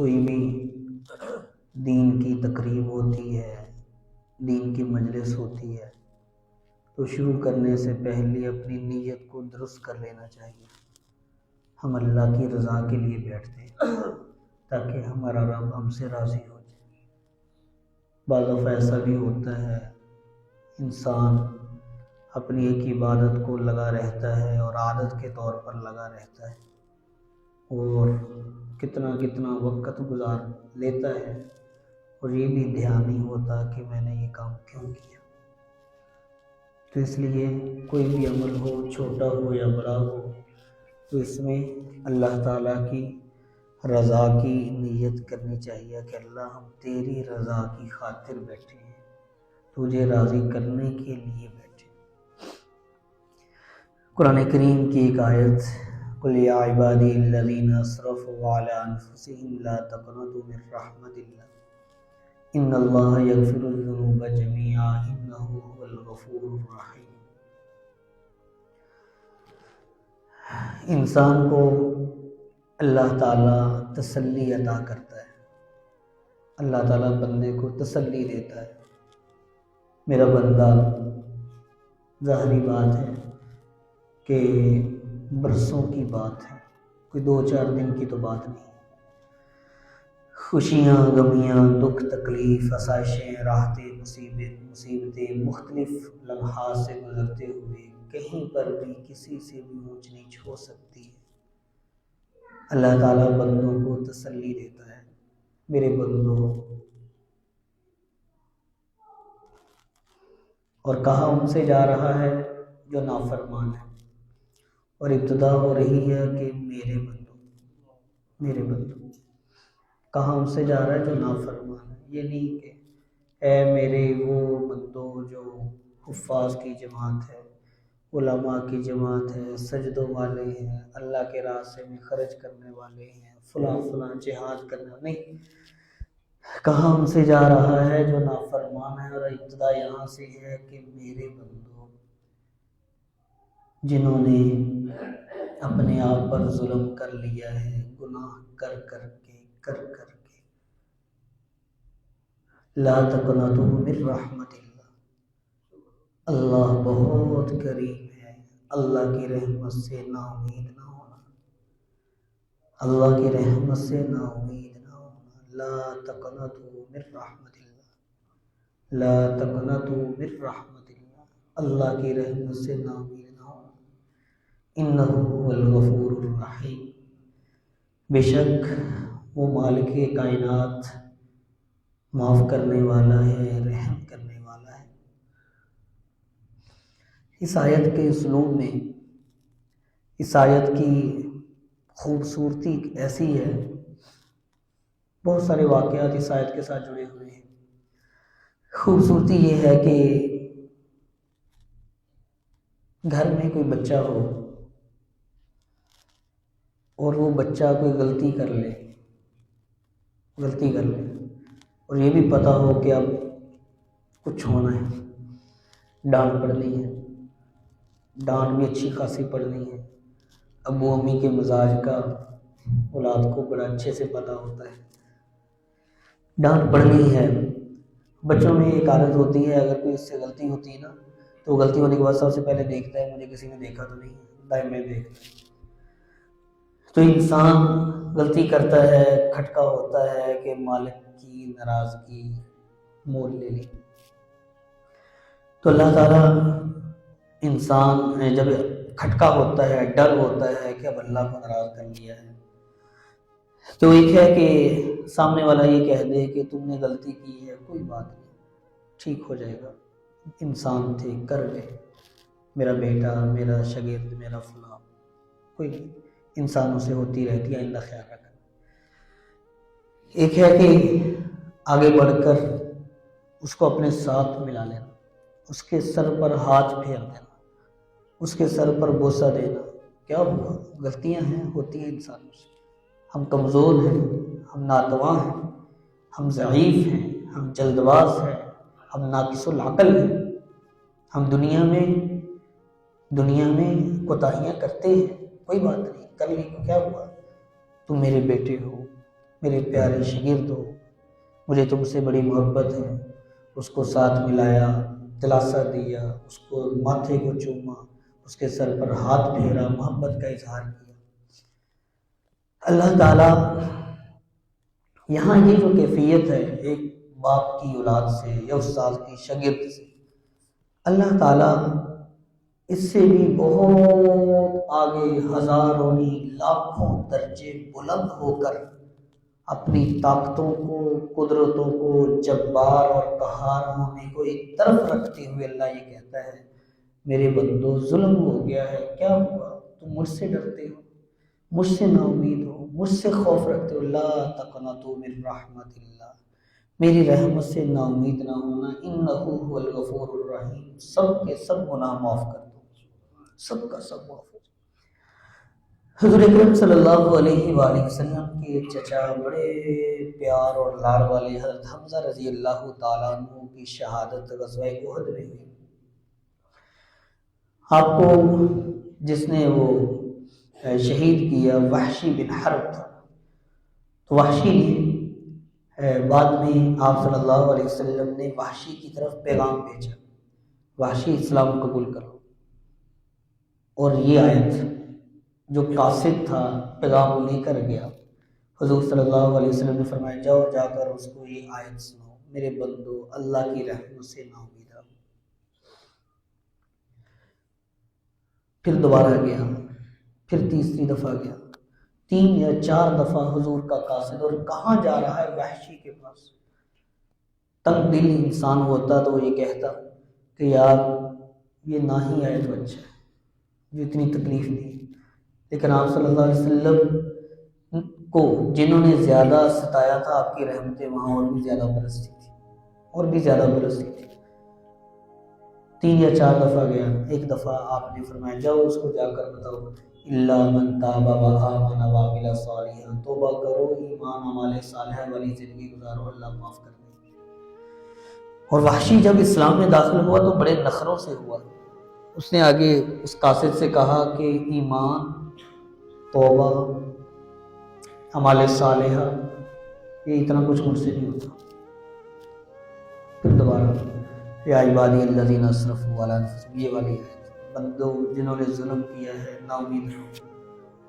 کوئی بھی دین کی تقریب ہوتی ہے، دین کی مجلس ہوتی ہے تو شروع کرنے سے پہلے اپنی نیت کو درست کر لینا چاہیے۔ ہم اللہ کی رضا کے لیے بیٹھتے ہیں تاکہ ہمارا رب ہم سے راضی ہو جائے۔ بعض دفعہ ایسا بھی ہوتا ہے انسان اپنی ایک عبادت کو لگا رہتا ہے اور عادت کے طور پر لگا رہتا ہے اور کتنا وقت گزار لیتا ہے اور یہ بھی دھیان نہیں ہوتا کہ میں نے یہ کام کیوں کیا۔ تو اس لیے کوئی بھی عمل ہو، چھوٹا ہو یا بڑا ہو، تو اس میں اللہ تعالیٰ کی رضا کی نیت کرنی چاہیے کہ اللہ ہم تیری رضا کی خاطر بیٹھے ہیں، تجھے راضی کرنے کے لیے بیٹھے۔ قرآن کریم کی ایک آیت، قُلْ يَا عِبَادِيَ الَّذِينَ أَسْرَفُوا عَلَىٰ أَنفُسِهِمْ لَا تَقْنَطُوا مِن رَحْمَةِ اللَّهِ إِنَّ اللَّهَ يَغْفِرُ الذُّنُوبَ جَمِيعًا إِنَّهُ هُوَ الْغَفُورُ الرَّحِيمُ۔ انسان کو اللہ تعالیٰ تسلی عطا کرتا ہے، اللہ تعالیٰ بندے کو تسلی دیتا ہے۔ میرا بندہ، ظاہری بات ہے کہ برسوں کی بات ہے، کوئی 2-4 دن کی تو بات نہیں۔ خوشیاں، غمیاں، دکھ، تکلیف، آسائشیں، راحتیں، مصیبتیں مختلف لمحات سے گزرتے ہوئے کہیں پر بھی کسی سے بھی اونچ نیچ ہو سکتی ہے۔ اللہ تعالیٰ بندوں کو تسلی دیتا ہے، میرے بندوں، اور کہا ان سے جا رہا ہے جو نافرمان ہے، اور ابتدا ہو رہی ہے کہ میرے بندوں، کہاں ان سے جا رہا ہے جو نافرمان ہے۔ یہ نہیں کہ اے میرے وہ بندوں جو حفاظ کی جماعت ہے، علماء کی جماعت ہے، سجدوں والے ہیں، اللہ کے راستے میں خرچ کرنے والے ہیں، فلاں جہاد کرنے والے نہیں، کہاں ان سے جا رہا ہے جو نافرمان ہے۔ اور ابتدا یہاں سے ہے کہ میرے بندوں، جنہوں نے اپنے آپ پر ظلم کر لیا ہے، گناہ کر کر کے لا تقنطوا من رحمت اللہ، اللہ بہت کریم ہے، اللہ کی رحمت سے نا امید نہ ہونا، اللہ کی رحمت سے نا امید نہ ہونا۔ لا تقنطوا من رحمت اللہ، لا تقنطوا من رحمت اللہ، اللہ کی رحمت سے نا امید نہ ہونا۔ انہ هو الغفور الرحیم، بے شک وہ مالک کائنات معاف کرنے والا ہے، رحم کرنے والا ہے۔ اس آیت کے اسلوب میں، اس آیت کی خوبصورتی ایسی ہے، بہت سارے واقعات اس آیت کے ساتھ جڑے ہوئے ہیں۔ خوبصورتی یہ ہے کہ گھر میں کوئی بچہ ہو اور وہ بچہ کوئی غلطی کر لے اور یہ بھی پتہ ہو کہ اب کچھ ہونا ہے، ڈانٹ پڑنی ہے، ڈانٹ بھی اچھی خاصی پڑنی ہے۔ ابو امی کے مزاج کا اولاد کو بڑا اچھے سے پتہ ہوتا ہے، ڈانٹ پڑنی ہے۔ بچوں میں ایک عادت ہوتی ہے، اگر کوئی اس سے غلطی ہوتی ہے نا تو غلطی ہونے کے بعد سب سے پہلے دیکھتا ہے مجھے کسی نے دیکھا تو نہیں، دائیں دیکھتا ہے۔ تو انسان غلطی کرتا ہے، کھٹکا ہوتا ہے کہ مالک کی ناراضگی مول لے لی۔ تو اللہ تعالیٰ انسان جب کھٹکا ہوتا ہے، ڈر ہوتا ہے کہ اب اللہ کو ناراض کر لیا ہے، تو ایک ہے کہ سامنے والا یہ کہہ دے کہ تم نے غلطی کی ہے، کوئی بات نہیں، ٹھیک ہو جائے گا، انسان تھے، کر لے، میرا بیٹا، میرا شاگرد، میرا فلاں، کوئی نہیں، انسانوں سے ہوتی رہتی ہے، آئندہ خیال رکھنا۔ ایک ہے کہ آگے بڑھ کر اس کو اپنے ساتھ ملا لینا، اس کے سر پر ہاتھ پھیر دینا، اس کے سر پر بوسہ دینا، کیا ہوا، غلطیاں ہیں، ہوتی ہیں انسانوں سے، ہم کمزور ہیں، ہم ناتواں ہیں، ہم ضعیف ہیں، ہم جلد باز ہیں، ہم ناقص العقل ہیں، ہم دنیا میں کوتاہیاں کرتے ہیں، کوئی بات نہیں، کر لی، کیا ہوا، تم میرے بیٹے ہو، میرے پیارے شاگرد ہو، مجھے تم سے بڑی محبت ہے۔ اس کو ساتھ ملایا، دلاسا دیا، اس کو ماتھے کو چوما، اس کے سر پر ہاتھ پھیرا، محبت کا اظہار کیا۔ اللہ تعالیٰ یہاں یہ جو کیفیت ہے ایک باپ کی اولاد سے یا استاد کی شاگرد سے، اللہ تعالیٰ اس سے بھی بہت آگے، ہزاروں نہیں لاکھوں درجے بلند ہو کر اپنی طاقتوں کو، قدرتوں کو، جبار اور قہار ہونے کو ایک طرف رکھتے ہوئے اللہ یہ کہتا ہے میرے بندو ظلم ہو گیا ہے، کیا ہوا؟ تم مجھ سے ڈرتے ہو، مجھ سے نا امید ہو، مجھ سے خوف رکھتے ہو۔ لا تقنطوا من رحمت اللہ، میری رحمت سے نا امید نہ ہونا، انہ هو الغفور الرحیم، سب کے سب گناہ معاف کر دو، سب کا سب معاف ہو۔ حضور اکرم صلی اللہ علیہ وآلہ وسلم کے چچا بڑے پیار اور لاڑ والے حضرت حمزہ رضی اللہ تعالیٰ عنہ کی شہادت غزوہ احد میں ہوئی۔ آپ کو جس نے وہ شہید کیا وحشی بن حرب تھا، تو وحشی نے بعد میں آپ صلی اللہ علیہ وسلم نے وحشی کی طرف پیغام بھیجا، وحشی اسلام قبول کرو، اور یہ آیت جو قاصد تھا پیغام لے کر گیا، حضور صلی اللہ علیہ وسلم نے فرمایا جاؤ جا کر اس کو یہ آیت سناؤ، میرے بندو اللہ کی رحمت سے نا امید رہو۔ پھر دوبارہ گیا، پھر تیسری دفعہ گیا، 3 یا 4 دفعہ حضور کا قاصد، اور کہاں جا رہا ہے؟ وحشی کے پاس۔ تنگ دل انسان ہوتا تو وہ یہ کہتا کہ یار یہ نہ ہی آئے تو اچھا ہے، جو اتنی تکلیف دی۔ لیکن آپ صلی اللہ علیہ وسلم کو جنہوں نے زیادہ ستایا تھا، آپ کی رحمتیں وہاں اور بھی زیادہ برستی تھی، اور بھی زیادہ برستی تھی۔ 3 یا 4 دفعہ گیا، ایک دفعہ آپ نے فرمایا جاؤ اس کو جا کر بتاؤ الا من تاب وآمن وعمل صالحا، توبہ کرو، ایمان عمل صالح والی زندگی گزارو، اللہ معاف کر دے۔ اور وحشی جب اسلام میں داخل ہوا تو بڑے نخروں سے ہوا، اس نے آگے اس قاصد سے کہا کہ ایمان، توبہ، عمل صالحہ، یہ اتنا کچھ مجھ سے نہیں ہوتا۔ پھر دوبارہ یا عبادی الذین اسرفوا علی انفسہم، یہ والی ہے بندو جنہوں نے ظلم کیا ہے نا امید رہو،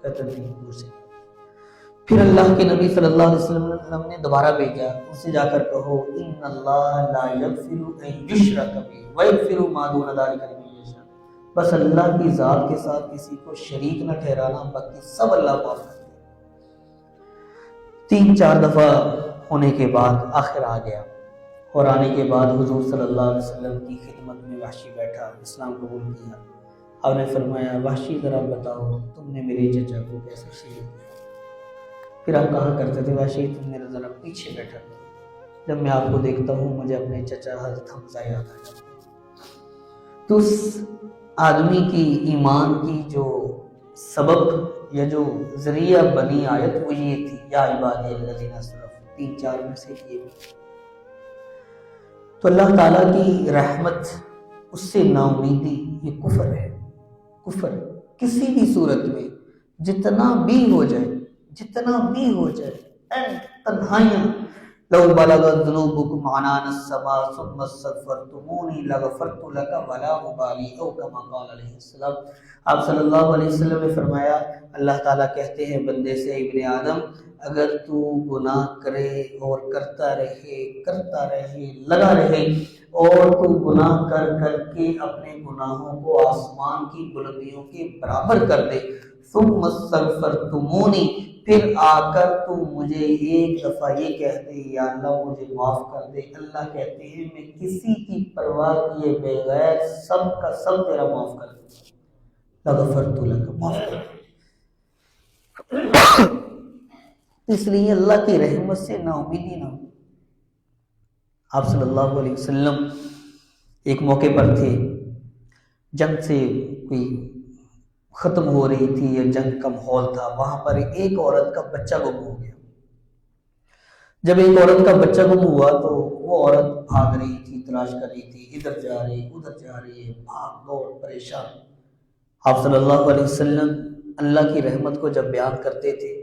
کہتا نہیں مجھ سے۔ پھر اللہ کے نبی صلی اللہ علیہ وسلم نے دوبارہ بھیجا، اس سے جا کر کہو ان اللہ لا یغفر ان یشرک بہ ویغفر ما دون ذلک لمن یشاء، بس اللہ کی ذات کے ساتھ کسی کو شریک نہ ٹھہرانا، باقی سب اللہ معاف کرتے۔ 3-4 دفعہ ہونے کے بعد آخر آ گیا، اور آنے کے بعد حضور صلی اللہ علیہ وسلم کی خدمت میں وحشی بیٹھا، اسلام قبول کیا۔ آپ نے فرمایا وحشی ذرا بتاؤ تم نے میرے چچا کو کیسے شہید کیا؟ پھر آپ کہا کرتے تھے وحشی تم میرا ذرا پیچھے بیٹھا کرو، جب میں آپ کو دیکھتا ہوں مجھے اپنے چچا حضرت حمزہ یاد آ جاتا ہے۔ تو اس آدمی کی ایمان کی جو سبب یا جو ذریعہ بنی آیت وہ یہ تھی یا عبادی الذین اسرفوا، 3-4 میں سے یہ بھی۔ تو اللہ تعالیٰ کی رحمت، اس سے نا امیدی یہ کفر ہے۔ کفر کسی بھی صورت میں جتنا بھی ہو جائے، جتنا بھی ہو جائے، تنہائیاں لو بلغت ذنوبکم عنان السماء ثم استغفرتمونی لغفرت لک ولا ابالی، او کما قال علیہ السلام۔ آپ صلی اللہ علیہ وسلم نے فرمایا اللہ تعالیٰ کہتے ہیں بندے سے ابن آدم اگر تو گناہ کرے اور کرتا رہے لگا رہے، اور تو گناہ کر کر کے اپنے گناہوں کو آسمان کی بلندیوں کے برابر کر دے، ثم استغفرتمونی، پھر آ کر تو مجھے ایک دفعہ یہ کہتے یا اللہ مجھے معاف کر دے، اللہ کہتے ہیں میں کسی کی پرواہ کیے بغیر سب کا سب تیرا معاف کر دوں، لغفرت لک، معاف کر دوں۔ اس لیے اللہ کی رحمت سے نا امیدی نہ ہو۔ آپ صلی اللہ علیہ وسلم ایک موقع پر تھے، جنگ سے کوئی ختم ہو رہی تھی یا جنگ کا ماحول تھا، وہاں پر ایک عورت کا بچہ گم ہو گیا۔ جب ایک عورت کا بچہ گم ہوا تو وہ عورت بھاگ رہی تھی، تلاش کر رہی تھی، ادھر جا رہی ادھر جا رہی ہے، بھاگ دوڑ پریشان۔ آپ صلی اللہ علیہ وسلم اللہ کی رحمت کو جب بیان کرتے تھے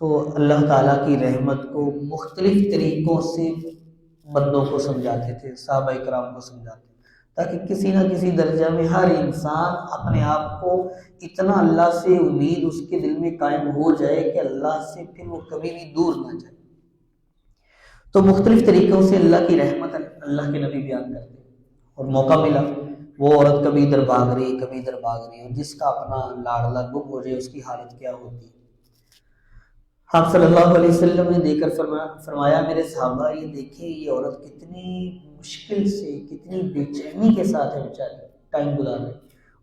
تو اللہ تعالیٰ کی رحمت کو مختلف طریقوں سے بندوں کو سمجھاتے تھے، صحابہ کرام کو سمجھاتے تھے، تاکہ کسی نہ کسی درجہ میں ہر انسان اپنے آپ کو اتنا اللہ سے امید اس کے دل میں قائم ہو جائے کہ اللہ سے پھر وہ کبھی بھی دور نہ جائے۔ تو مختلف طریقوں سے اللہ کی رحمت اللہ کے نبی بیان کرتے ہیں، اور موقع ملا وہ عورت کبھی ادھر بھاگ رہی کبھی ادھر بھاگ رہی، اور جس کا اپنا لاڑلا گم ہو جائے اس کی حالت کیا ہوتی ہے۔ آپ صلی اللہ علیہ وسلم نے دیکھ کر فرمایا میرے صحابہ یہ دیکھیں یہ عورت کتنی مشکل سے کتنی بے چینی کے ساتھ ہے بیچاری ٹائم گزار رہی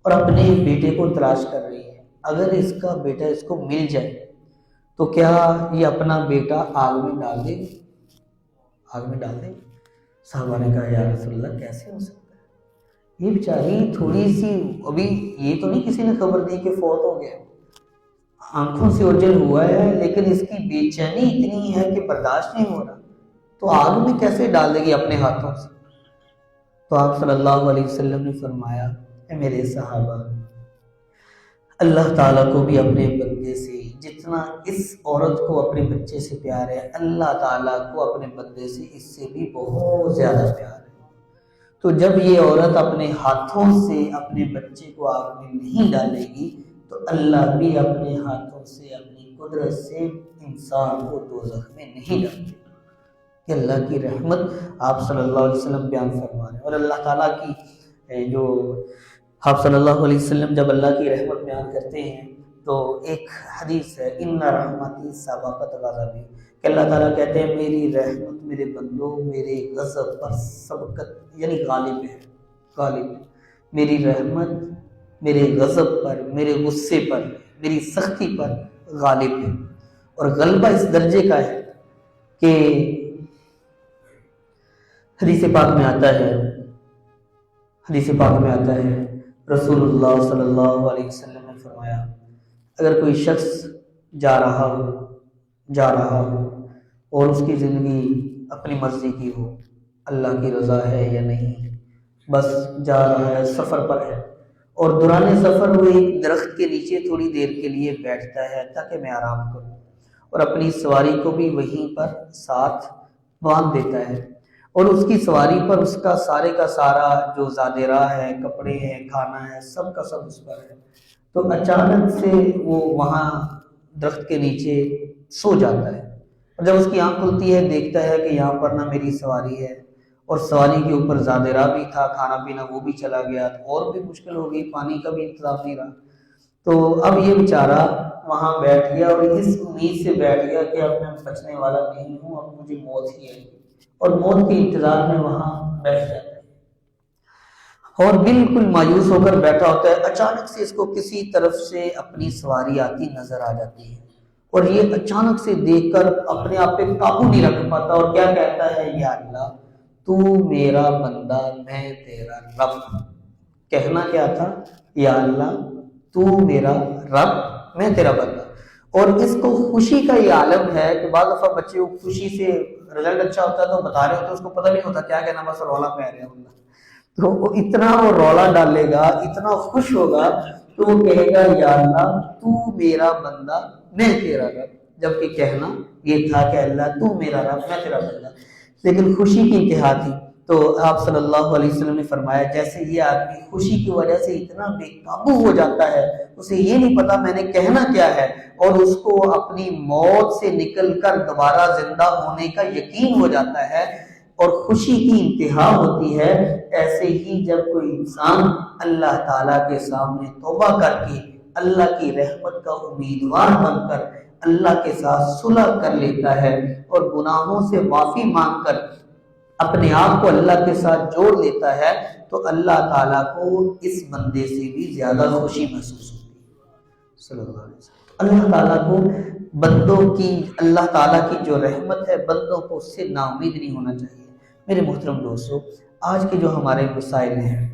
اور اپنے بیٹے کو تلاش کر رہی ہے، اگر اس کا بیٹا اس کو مل جائے تو کیا یہ اپنا بیٹا آگ میں ڈال دے گی؟ آگ میں ڈال دے گی؟ صحابہ نے کہا یا رسول اللہ کیسے ہو سکتا ہے، یہ بیچاری تھوڑی سی ابھی یہ تو نہیں کسی نے خبر دی کہ فوت ہو گیا، آنکھوں سے اوجھل ہوا ہے لیکن اس کی بے چینی اتنی ہے کہ برداشت نہیں ہو رہا، تو آگ میں کیسے ڈال دے گی اپنے ہاتھوں سے؟ تو آپ صلی اللہ علیہ وسلم نے فرمایا اے میرے صحابہ، اللہ تعالیٰ کو بھی اپنے بندے سے جتنا اس عورت کو اپنے بچے سے پیار ہے، اللہ تعالیٰ کو اپنے بندے سے اس سے بھی بہت زیادہ پیار ہے۔ تو جب یہ عورت اپنے ہاتھوں سے اپنے بچے کو آگ میں نہیں ڈالے گی تو اللہ بھی اپنے ہاتھوں سے اپنی قدرت سے انسان کو دوزخ میں نہیں ڈالے۔ کہ اللہ کی رحمت آپ صلی اللہ علیہ وسلم بیان فرما رہے ہیں، اور اللہ تعالیٰ کی جو آپ صلی اللہ علیہ وسلم جب اللہ کی رحمت بیان کرتے ہیں تو ایک حدیث ہے ان رحمتی سبقت غضبی، کہ اللہ تعالیٰ کہتے ہیں میری رحمت میرے بندوں میرے غضب پر سبقت یعنی غالب ہے، غالب ہے، میری رحمت میرے غضب پر میرے غصے پر میری سختی پر غالب ہے۔ اور غلبہ اس درجے کا ہے کہ حدیث پاک میں آتا ہے، حدیث پاک میں آتا ہے رسول اللہ صلی اللہ علیہ وسلم نے فرمایا اگر کوئی شخص جا رہا ہو اور اس کی زندگی اپنی مرضی کی ہو، اللہ کی رضا ہے یا نہیں، بس جا رہا ہے سفر پر ہے، اور دوران سفر وہ ایک درخت کے نیچے تھوڑی دیر کے لیے بیٹھتا ہے تاکہ میں آرام کروں، اور اپنی سواری کو بھی وہیں پر ساتھ باندھ دیتا ہے، اور اس کی سواری پر اس کا سارا جو زاد راہ ہے، کپڑے ہیں، کھانا ہے، سب کا سب اس پر ہے، تو اچانک سے وہ وہاں درخت کے نیچے سو جاتا ہے، اور جب اس کی آنکھ کھلتی ہے دیکھتا ہے کہ یہاں پر نہ میری سواری ہے، اور سواری کے اوپر زاد راہ بھی تھا، کھانا پینا وہ بھی چلا گیا، اور بھی مشکل ہو گئی، پانی کا بھی انتظام نہیں رہا، تو اب یہ بیچارہ وہاں بیٹھ گیا اور اس امید سے بیٹھ گیا کہ اب میں بچنے والا نہیں ہوں، اب مجھے موت ہی آئے گی، اور موت کے انتظار میں وہاں بیٹھ جاتا ہے، اور بالکل مایوس ہو کر بیٹھا ہوتا ہے، اچانک سے اس کو کسی طرف سے اپنی سواری آتی نظر آ جاتی ہے، اور یہ اچانک سے دیکھ کر اپنے آپ پہ قابو نہیں رکھ پاتا، اور کیا کہتا ہے یا اللہ تو میرا بندہ میں تیرا رب۔ کہنا کیا تھا؟ یا اللہ تو میرا رب میں تیرا بندہ، اور اس کو خوشی کا یہ عالم ہے کہ بعض دفعہ بچے خوشی سے رزلٹ اچھا ہوتا ہے تو بتا رہے ہوتے اس کو پتہ نہیں ہوتا کیا کہنا، بس رولا پہ رہے ہیں، تو وہ اتنا وہ رولا ڈالے گا، اتنا خوش ہوگا تو وہ کہے گا یا اللہ تو میرا بندہ میں تیرا رب، جبکہ کہنا یہ تھا کہ اللہ تو میرا رب میں تیرا بندہ، لیکن خوشی کی انتہا تھی۔ تو آپ صلی اللہ علیہ وسلم نے فرمایا جیسے یہ آدمی خوشی کی وجہ سے اتنا بے قابو ہو جاتا ہے، اسے یہ نہیں پتا میں نے کہنا کیا ہے، اور اس کو اپنی موت سے نکل کر دوبارہ زندہ ہونے کا یقین ہو جاتا ہے اور خوشی کی انتہا ہوتی ہے، ایسے ہی جب کوئی انسان اللہ تعالیٰ کے سامنے توبہ کر کے اللہ کی رحمت کا امیدوار بن کر اللہ کے ساتھ صلح کر لیتا ہے اور گناہوں سے معافی مانگ کر اپنے آپ کو اللہ کے ساتھ جوڑ لیتا ہے، تو اللہ تعالیٰ کو اس بندے سے بھی زیادہ خوشی محسوس ہوتی ہے۔ صلی اللہ علیہ وسلم اللہ تعالیٰ کو بندوں کی اللہ تعالیٰ کی جو رحمت ہے بندوں کو اس سے نا امید نہیں ہونا چاہیے۔ میرے محترم دوستو، آج کے جو ہمارے مسائل ہیں،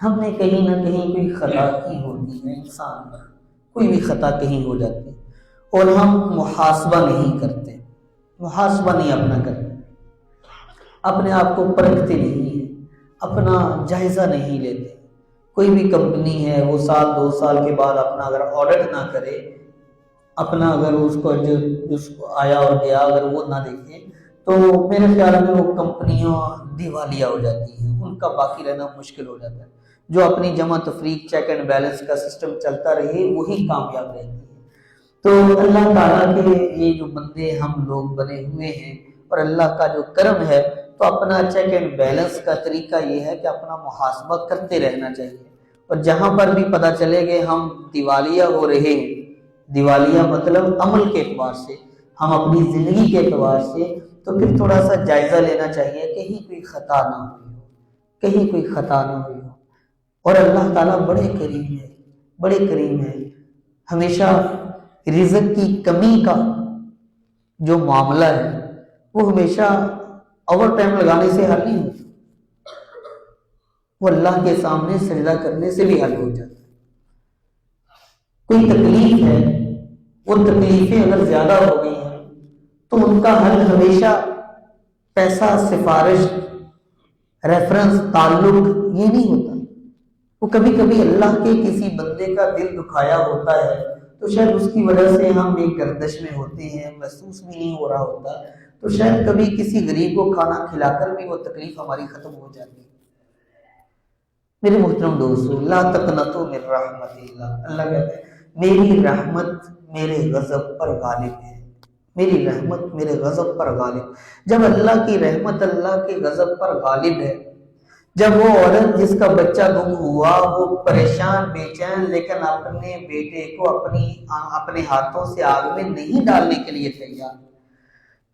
ہم نے کہیں نہ کہیں کوئی خطا کی ہوتی ہے، انسان پر کوئی بھی خطا کہیں ہو جاتی ہے اور ہم محاسبہ نہیں کرتے، محاسبہ نہیں اپنا کرتے، اپنے آپ کو پرکھتے نہیں ہیں، اپنا جائزہ نہیں لیتے۔ کوئی بھی کمپنی ہے وہ سال دو سال کے بعد اپنا اگر آڈٹ نہ کرے اپنا اگر اس کو جو آیا اور گیا اگر وہ نہ دیکھے تو میرے خیال میں وہ کمپنیاں دیوالیہ ہو جاتی ہیں، ان کا باقی رہنا مشکل ہو جاتا ہے۔ جو اپنی جمع تفریق چیک اینڈ بیلنس کا سسٹم چلتا رہے وہی کامیاب رہتی ہے۔ تو اللہ تعالیٰ کے یہ جو بندے ہم لوگ بنے ہوئے ہیں اور اللہ کا جو کرم ہے، تو اپنا چیک اینڈ بیلنس کا طریقہ یہ ہے کہ اپنا محاسبہ کرتے رہنا چاہیے، اور جہاں پر بھی پتہ چلے کہ ہم دیوالیہ ہو رہے ہیں، دیوالیہ مطلب عمل کے اعتبار سے، ہم اپنی زندگی کے اعتبار سے، تو پھر تھوڑا سا جائزہ لینا چاہیے، کہیں کوئی خطا نہ ہوئی ہو، کہیں کوئی خطا نہ ہوئی ہو۔ اور اللہ تعالیٰ بڑے کریم ہے، بڑے کریم ہے، ہمیشہ رزق کی کمی کا جو معاملہ ہے وہ ہمیشہ اوور ٹائم لگانے سے حل نہیں ہوتا، وہ اللہ کے سامنے سجدہ کرنے سے بھی حل ہو جاتا ہے۔ کوئی تکلیف ہے، وہ تکلیفیں اگر زیادہ ہو گئی ہیں تو ان کا حل ہمیشہ پیسہ، سفارش، ریفرنس، تعلق یہ نہیں ہوتا، وہ کبھی کبھی اللہ کے کسی بندے کا دل دکھایا ہوتا ہے، تو شاید اس کی وجہ سے ہم ایک گردش میں ہوتے ہیں، محسوس بھی نہیں ہو رہا ہوتا، تو شاید کبھی کسی غریب کو کھانا کھلا کر بھی وہ تکلیف ہماری ختم ہو جاتی ہے۔ میرے محترم دوستو، لا تقنطوا من رحمت اللہ، اللہ کہتے ہیں میری رحمت میرے غضب پر غالب ہے، میری رحمت میرے غضب پر غالب۔ جب اللہ کی رحمت اللہ کے غضب پر غالب ہے، جب وہ عورت جس کا بچہ گم ہوا وہ پریشان بے چین لیکن اپنے بیٹے کو اپنے ہاتھوں سے آگ میں نہیں ڈالنے کے لیے تیار،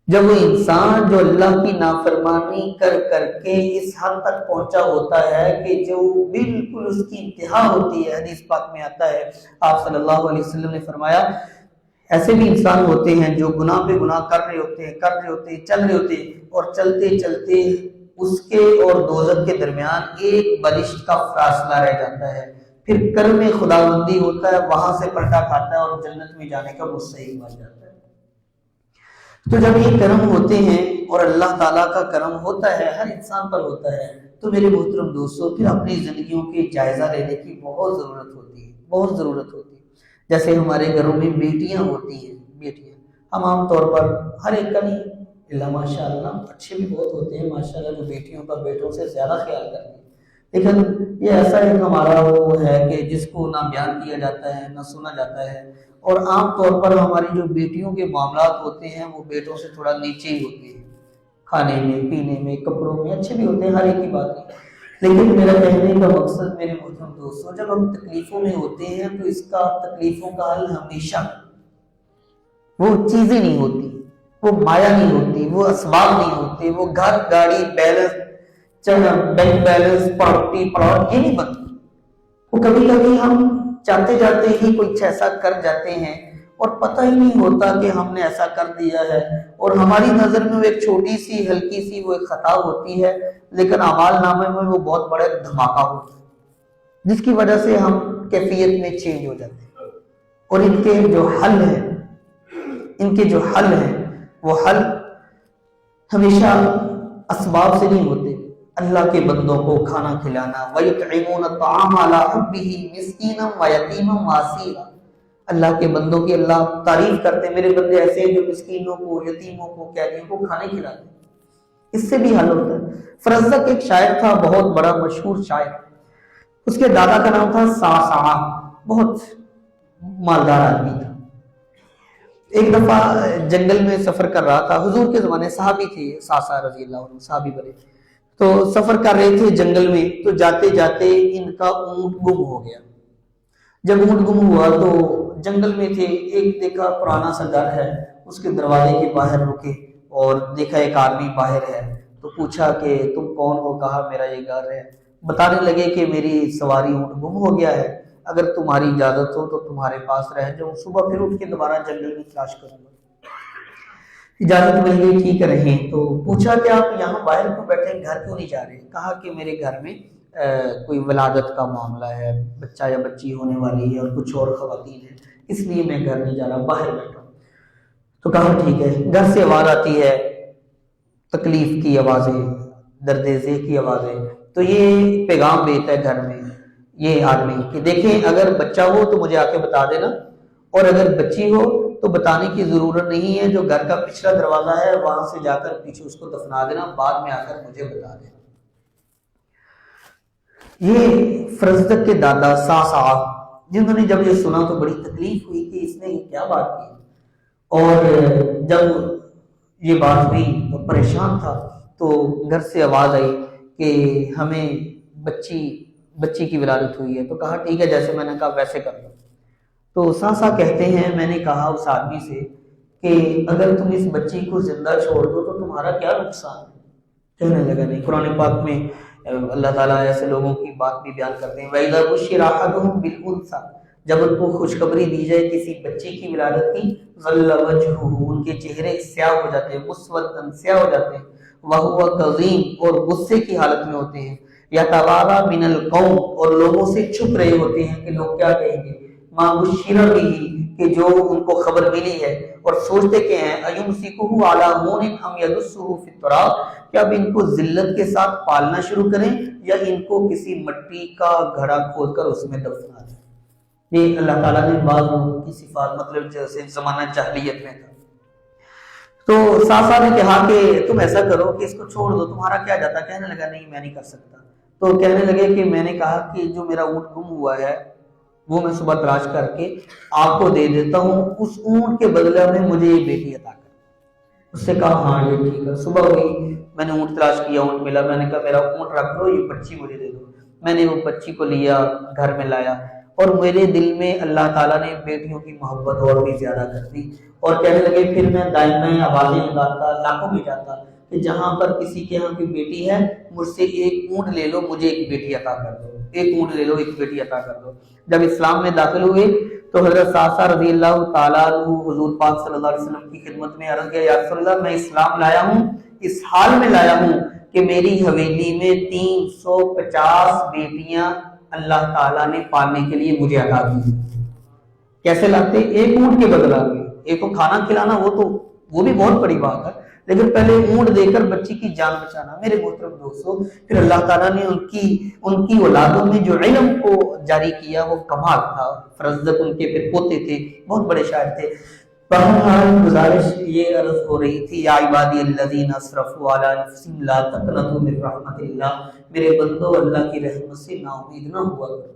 جب وہ انسان جو اللہ کی نافرمانی کر کر کے اس حد تک پہنچا ہوتا ہے کہ جو بالکل اس کی انتہا ہوتی ہے، حدیث پاک میں آتا ہے، آپ صلی اللہ علیہ وسلم نے فرمایا ایسے بھی انسان ہوتے ہیں جو گناہ پہ گناہ کر رہے ہوتے ہیں، چل رہے ہوتے ہیں، اور چلتے چلتے اس کے اور دوزخ کے درمیان ایک بالشت کا فاصلہ رہ جاتا ہے، پھر کرم خداوندی ہوتا ہے، وہاں سے پلٹا کھاتا ہے اور جنت میں جانے کا مستحق بن جاتا ہے۔ تو جب یہ کرم ہوتے ہیں اور اللہ تعالیٰ کا کرم ہوتا ہے، ہر انسان پر ہوتا ہے، تو میرے محترم دوستو پھر اپنی زندگیوں کے جائزہ لینے کی بہت ضرورت ہوتی ہے، بہت ضرورت ہوتی ہے۔ جیسے ہمارے گھروں میں بیٹیاں ہوتی ہیں، بیٹیاں ہم عام طور پر ہر ایک کا نہیں، اللہ ماشاء اللہ اچھے بھی بہت ہوتے ہیں ماشاء اللہ جو بیٹیوں کا بیٹوں سے زیادہ خیال کرتے ہیں، لیکن یہ ایسا ایک ہمارا وہ ہے کہ جس کو نہ بیان کیا جاتا ہے نہ سنا جاتا ہے، اور عام طور پر ہماری جو بیٹیوں کے معاملات ہوتے ہیں وہ بیٹوں سے تھوڑا نیچے ہی ہوتے ہیں، کھانے میں، پینے میں، کپڑوں میں اچھے بھی ہوتے ہیں، ہر ایک کی بات نہیں، لیکن میرا کہنے کا مقصد میرے محترم دوستوں، جب ہم تکلیفوں میں ہوتے ہیں تو اس کا تکلیفوں کا حل ہمیشہ وہ چیزیں نہیں ہوتی، وہ مایا نہیں ہوتی، وہ اسباب نہیں ہوتے، وہ گھر، گاڑی، balance, bank balance, property, plot, یہ نہیں بنتی۔ وہ کبھی کبھی ہم چاہتے جاتے ہی کچھ ایسا کر جاتے ہیں اور پتہ ہی نہیں ہوتا کہ ہم نے ایسا کر دیا ہے، اور ہماری نظر میں وہ ایک چھوٹی سی ہلکی سی وہ ایک خطا ہوتی ہے، لیکن اعمال نامے میں وہ بہت بڑا دھماکہ ہوتا ہے، جس کی وجہ سے ہم کیفیت میں چینج ہو جاتے ہیں۔ اور ان کے جو حل ہیں وہ حل ہمیشہ اسباب سے نہیں ہوتے۔ اللہ کے بندوں کو کھانا کھلانا، وَيُطْعِمُونَ الطَّعَامَ عَلَىٰ حُبِّهِ مِسْكِينًا وَيَتِيمًا وَأَسِيرًا، اللہ کے بندوں کی اللہ تعریف کرتے ہیں، میرے بندے ایسے ہیں جو مسکینوں کو، یتیموں کو، قیدیوں کو کھانے کھلاتے ہیں، اس سے بھی حل ہوتا ہے۔ فرزدق ایک شاعر تھا، بہت بڑا مشہور شاعر، اس کے دادا کا نام تھا صعصعہ، بہت مالدار آدمی تھا۔ ایک دفعہ جنگل میں سفر کر رہا تھا، حضور کے زمانے صحابی تھے، صعصعہ رضی اللہ عنہ صحابی بنے، تو سفر کر رہے تھے جنگل میں، تو جاتے جاتے ان کا اونٹ گم ہو گیا۔ جب اونٹ گم ہوا تو جنگل میں تھے، ایک دیکھا پرانا سا گھر ہے، اس کے دروازے کے باہر رکے اور دیکھا ایک آدمی باہر ہے، تو پوچھا کہ تم کون ہو؟ کہا میرا یہ گھر ہے۔ بتانے لگے کہ میری سواری اونٹ گم ہو گیا ہے، اگر تمہاری اجازت ہو تو تمہارے پاس رہ جاؤں، صبح پھر اٹھ کے دوبارہ جنگل میں تلاش کروں گا۔ اجازت مل گئی، ٹھیک رہیں۔ تو پوچھا کہ آپ یہاں باہر کیوں بیٹھے ہیں، گھر کیوں نہیں جا رہے؟ کہا کہ میرے گھر میں کوئی ولادت کا معاملہ ہے، بچہ یا بچی ہونے والی ہے اور کچھ اور خواتین ہیں، اس لیے میں گھر نہیں جا رہا، باہر بیٹھا ہوں۔ تو کہا ٹھیک ہے۔ گھر سے آواز آتی ہے، تکلیف کی آوازیں، درد ذہ کی آوازیں، تو یہ پیغام دیتا ہے گھر میں یہ آدمی کہ دیکھیں اگر بچہ ہو تو مجھے آ کے بتا دینا، اور اگر بچی ہو تو بتانے کی ضرورت نہیں ہے، جو گھر کا پچھلا دروازہ ہے وہاں سے جا کر پیچھے اس کو دفنا دینا، بعد میں آ کر مجھے بتا دینا۔ یہ فرزدق کے دادا ساسا، جنہوں نے جب یہ سنا تو بڑی تکلیف ہوئی کہ اس نے یہ کیا بات کی، اور جب یہ بات ہوئی اور پریشان تھا تو گھر سے آواز آئی کہ ہمیں بچی کی ولادت ہوئی ہے، تو کہا ٹھیک ہے جیسے میں نے کہا ویسے کر لو۔ تو ساسا کہتے ہیں میں نے کہا اس آدمی سے کہ اگر تم اس بچی کو زندہ چھوڑ دو تو تمہارا کیا نقصان ہے؟ کہنے لگا نہیں، قرآن پاک میں اللہ تعالیٰ ایسے لوگوں کی بات بھی بیان کرتے ہیں، وَإِذَا بُشِّرَ أَحَدُهُم بِالْأُنثىٰ، جب ان کو خوشخبری دی جائے کسی بچے کی ولادت کی، ظَلَّ وَجْهُهُ، ان کے چہرے سیاہ ہو جاتے ہیں، مُسْوَدًّا سیاہ ہو جاتے ہیں، وَهُوَ كَظِيمٌ اور غصے کی حالت میں ہوتے ہیں، يَتَوَارَىٰ مِنَ الْقَوْمِ اور لوگوں سے چھپ رہے ہوتے ہیں کہ لوگ کیا کہیں گے، مَا بُشِّرَ بِهِ کہ جو ان کو خبر ملی ہے، اور سوچتے کہ ہیں أَيُمْسِكُهُ عَلَىٰ هُونٍ أَمْ يَدُسُّهُ فِي التُّرَابِ، کہ اب ان کو ذلت کے ساتھ پالنا شروع کریں یا ان کو کسی مٹی کا گھڑا کھود کر اس میں دفنا دیں۔ یہ اللہ تعالیٰ نے بعض لوگوں کی صفات، مطلب جیسے زمانہ جاہلیت میں تھا۔ تو ساسا نے کہا کہ تم ایسا کرو کہ اس کو چھوڑ دو، تمہارا کیا جاتا؟ کہنے لگا نہیں میں نہیں کر سکتا۔ تو کہنے لگے کہ میں نے کہا کہ جو میرا اونٹ گم ہوا ہے وہ میں صبح تلاش کر کے آپ کو دے دیتا ہوں، اس اونٹ کے بدلے میں مجھے یہ بیٹی عطا کر۔ اس سے کہا ہاں یہ ٹھیک ہے۔ صبح ہوئی، میں نے اونٹ تلاش کیا، اونٹ ملا، میں نے کہا میرا اونٹ رکھ دو، یہ بچی مجھے دے دو۔ میں نے وہ بچی کو لیا، گھر میں لایا، اور میرے دل میں اللہ تعالیٰ نے بیٹیوں کی محبت اور بھی زیادہ کر دی، اور کہنے لگے پھر میں دائیں بائیں آوازیں لگاتا، علاقوں میں جاتا کہ جہاں پر کسی کے یہاں کی بیٹی ہے مجھ سے ایک اونٹ لے لو، مجھے ایک بیٹی عطا کر دو، ایک اونٹ لے لو، ایک بیٹی عطا کر دو۔ جب اسلام میں داخل ہوئے تو حضرت ساسا رضی اللہ تعالیٰ عنہ حضور پاک صلی اللہ علیہ وسلم کی خدمت میں عرض کیا یا رسول اللہ میں اسلام لایا ہوں، اس حال میں لایا ہوں کہ میری حویلی میں 350 بیٹیاں اللہ تعالیٰ نے پالنے کے لیے مجھے عطا کی۔ کیسے لاتے؟ ایک اونٹ کے بدلہ میں، ایک کو کھانا کھلانا وہ بھی بہت بڑی بات ہے، لیکن پہلے اونٹ دے کر بچی کی جان بچانا۔ میرے محترم دوستو، پھر اللہ تعالیٰ نے ان کی اولادوں میں جو علم کو جاری کیا وہ کمال تھا۔ فرزدق ان کے پھر پوتے تھے، بہت بڑے شاعر تھے۔ بہرحال گزارش یہ عرض ہو رہی تھی یا عبادی الذین اسرفوا علی انفسہم لا تقنطوا من رحمت اللہ، میرے بندو اللہ کی رحمت سے نا امید نہ ہوا کرو،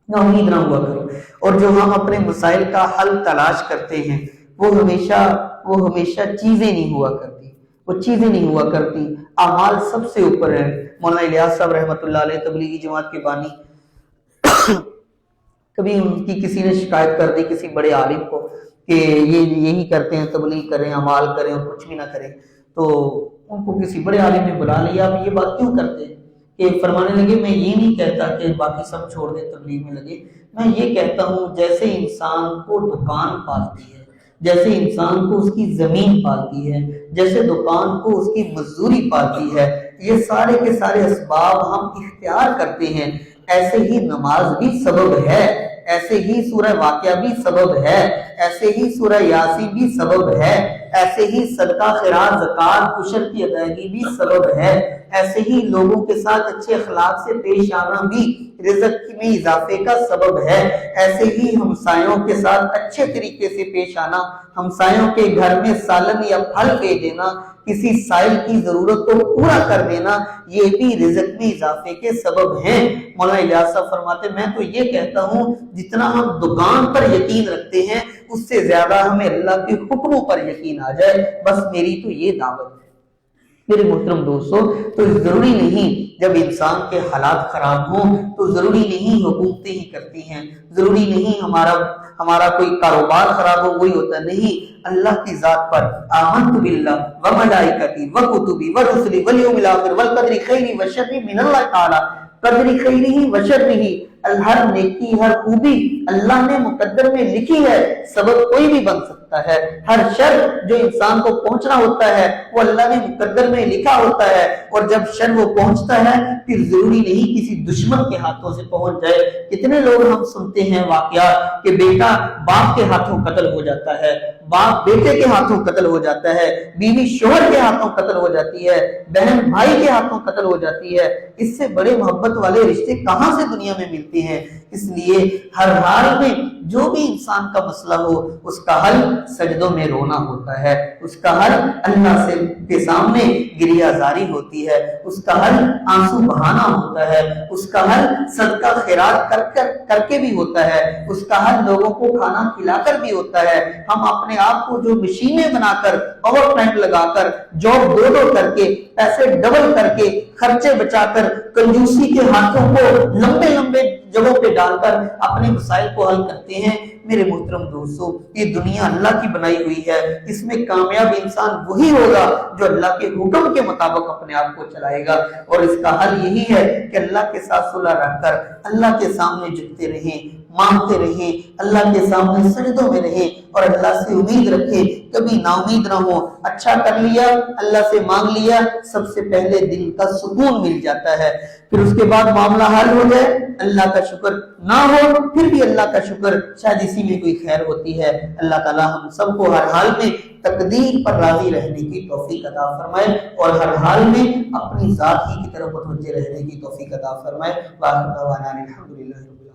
نا امید نہ ہوا کرو۔ اور جو ہم اپنے مسائل کا حل تلاش کرتے ہیں وہ ہمیشہ چیزیں نہیں ہوا کرتی، وہ چیزیں نہیں ہوا کرتی، اعمال سب سے اوپر ہے۔ مولانا الیاس صاحب رحمۃ اللہ علیہ تبلیغی جماعت کے بانی، کبھی ان کی کسی نے شکایت کر دی کسی بڑے عالم کو کہ یہی کرتے ہیں، تبلیغ کریں، اعمال کریں اور کچھ بھی نہ کریں، تو ان کو کسی بڑے عالم نے بلا لیا، آپ یہ بات کیوں کرتے ہیں؟ کہ فرمانے لگے میں یہ نہیں کہتا کہ باقی سب چھوڑ دیں تبلیغ میں لگے، میں یہ کہتا ہوں جیسے انسان کو دکان پالتی ہے، جیسے انسان کو اس کی زمین پالتی ہے، جیسے دکان کو اس کی مزدوری پالتی ہے، یہ سارے کے سارے اسباب ہم اختیار کرتے ہیں، ایسے ہی نماز بھی سبب ہے، ایسے ہی سورہ واقعہ بھی سبب ہے، ایسے ہی سورہ یاسین بھی سبب ہے، ایسے ہی صدقہ خیرات زکات عشر کی ادائیگی بھی سبب ہے، ایسے ہی لوگوں کے ساتھ اچھے اخلاق سے پیش آنا بھی رزق میں اضافے کا سبب ہے، ایسے ہی ہمسایوں کے ساتھ اچھے طریقے سے پیش آنا، ہمسایوں کے گھر میں سالن یا پھل بھیج دینا، کسی سائل کی ضرورت کو پورا کر دینا، یہ بھی رزق میں اضافے کے سبب ہیں۔ مولانا الیاس صاحب فرماتے میں تو یہ کہتا ہوں جتنا ہم دکان پر یقین رکھتے ہیں اس سے زیادہ ہمیں اللہ کے حکموں پر یقین آ جائے، بس میری تو یہ دعوت ہے۔ میرے محترم دوستو، تو ضروری نہیں جب انسان کے حالات خراب ہوں تو ضروری نہیں حکومتیں ہی کرتی ہیں، ضروری نہیں ہمارا کوئی کاروبار خراب ہو وہی ہوتا نہیں، اللہ کی ذات پر آمنت باللہ وملائکتی وکتبی ورسلی والیوم الآخر والقدر خیری وشر من اللہ تعالی، قدر خیری وشرہ، ہر نیکی ہر خوبی اللہ نے مقدر میں لکھی ہے، سبب کوئی بھی بن سکتا ہے، ہر شر جو انسان کو پہنچنا ہوتا ہے وہ اللہ نے مقدر میں لکھا ہوتا ہے، اور جب شر وہ پہنچتا ہے پھر ضروری نہیں کسی دشمن کے ہاتھوں سے پہنچ جائے۔ کتنے لوگ ہم سنتے ہیں واقعات کہ بیٹا باپ کے ہاتھوں قتل ہو جاتا ہے، باپ بیٹے کے ہاتھوں قتل ہو جاتا ہے، بیوی شوہر کے ہاتھوں قتل ہو جاتی ہے، بہن بھائی کے ہاتھوں قتل ہو جاتی ہے، اس سے بڑے محبت والے رشتے کہاں سے دنیا میں ملتے ہیں؟ اس لیے ہر حال میں جو بھی انسان کا مسئلہ ہو اس کا حل سجدوں میں رونا ہوتا ہے، اس کا حل اللہ سے کے سامنے گریہ زاری ہوتی ہے، اس کا حل آنسو بہانا ہوتا ہے، اس کا حل صدقہ خیرات کر کے بھی ہوتا ہے، اس کا حل لوگوں کو کھانا کھلا کر بھی ہوتا ہے۔ ہم اپنے آپ کو جو مشینیں بنا کر پاور پلانٹ لگا کر جاب دو کر کے پیسے ڈبل کر کے خرچے بچا کر کنجوسی کے ہاتھوں کو لمبے لمبے جگہوں پہ ڈال کر اپنے مسائل کو حل کرتے ہیں، میرے محترم دوستو یہ دنیا اللہ کی بنائی ہوئی ہے، اس میں کامیاب انسان وہی ہوگا جو اللہ کے حکم کے مطابق اپنے آپ کو چلائے گا، اور اس کا حل یہی ہے کہ اللہ کے ساتھ صلح رکھ کر اللہ کے سامنے جھکتے رہیں، مانگتے رہیں، اللہ کے سامنے سجدوں میں رہیں اور اللہ سے امید رکھیں، کبھی نا امید نہ ہو۔ اچھا کر لیا، اللہ سے مانگ لیا، سب سے پہلے دل کا سکون مل جاتا ہے، پھر اس کے بعد معاملہ حل ہو جائے اللہ کا شکر، نہ ہو پھر بھی اللہ کا شکر، شاید اسی میں کوئی خیر ہوتی ہے۔ اللہ تعالی ہم سب کو ہر حال میں تقدیر پر راضی رہنے کی توفیق عطا فرمائے اور ہر حال میں اپنی ذات ہی کی طرف متوجہ رہنے کی توفیق عطا فرمائے۔ وآخر دعوانا الحمدللہ رب العالمین۔